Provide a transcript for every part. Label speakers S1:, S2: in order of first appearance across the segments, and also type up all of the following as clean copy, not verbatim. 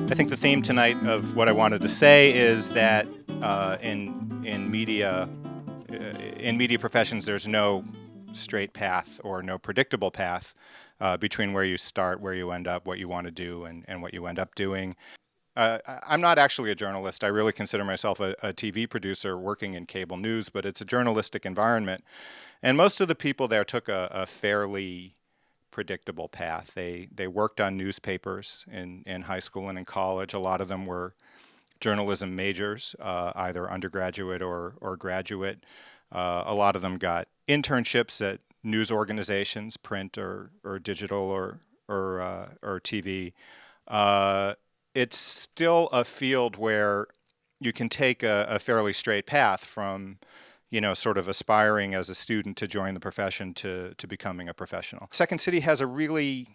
S1: I think the theme tonight of what I wanted to say is that in media professions, there's no straight path or no predictable path between where you start, where you end up, what you want to do, and what you end up doing. I'm not actually a journalist. I really consider myself a TV producer working in cable news, but it's a journalistic environment. And most of the people there took a fairly predictable path. They worked on newspapers in high school and in college. A lot of them were journalism majors, either undergraduate or graduate. A lot of them got internships at news organizations, print or digital or TV. It's still a field where you can take a fairly straight path from, sort of aspiring as a student to join the profession to becoming a professional. Second City has a really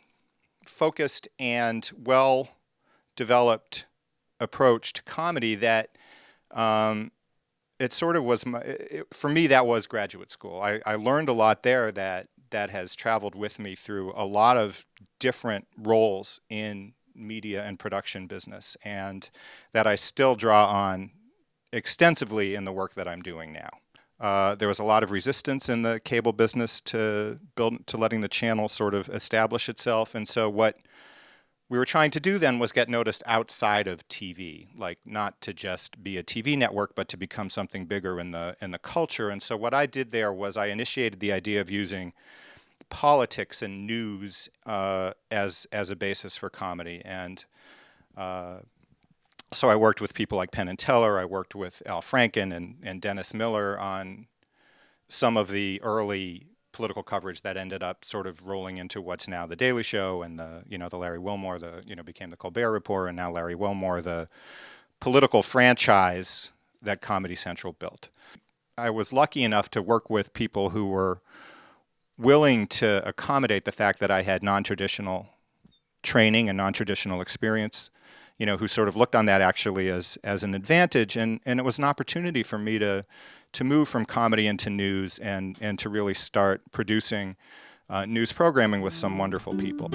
S1: focused and well-developed approach to comedy that it sort of was, for me, that was graduate school. I learned a lot there that has traveled with me through a lot of different roles in media and production business, and that I still draw on extensively in the work that I'm doing now. There was a lot of resistance in the cable business to letting the channel sort of establish itself, and so what we were trying to do then was get noticed outside of TV, like not to just be a TV network, but to become something bigger in the culture. And so what I did there was I initiated the idea of using politics and news as a basis for comedy. And so I worked with people like Penn and Teller. I worked with Al Franken and Dennis Miller on some of the early political coverage that ended up sort of rolling into what's now The Daily Show and the Larry Wilmore, became the Colbert Report, and now Larry Wilmore, the political franchise that Comedy Central built. I was lucky enough to work with people who were willing to accommodate the fact that I had non-traditional training and non-traditional experience, who sort of looked on that actually as an advantage, and it was an opportunity for me to move from comedy into news and to really start producing news programming with some wonderful people.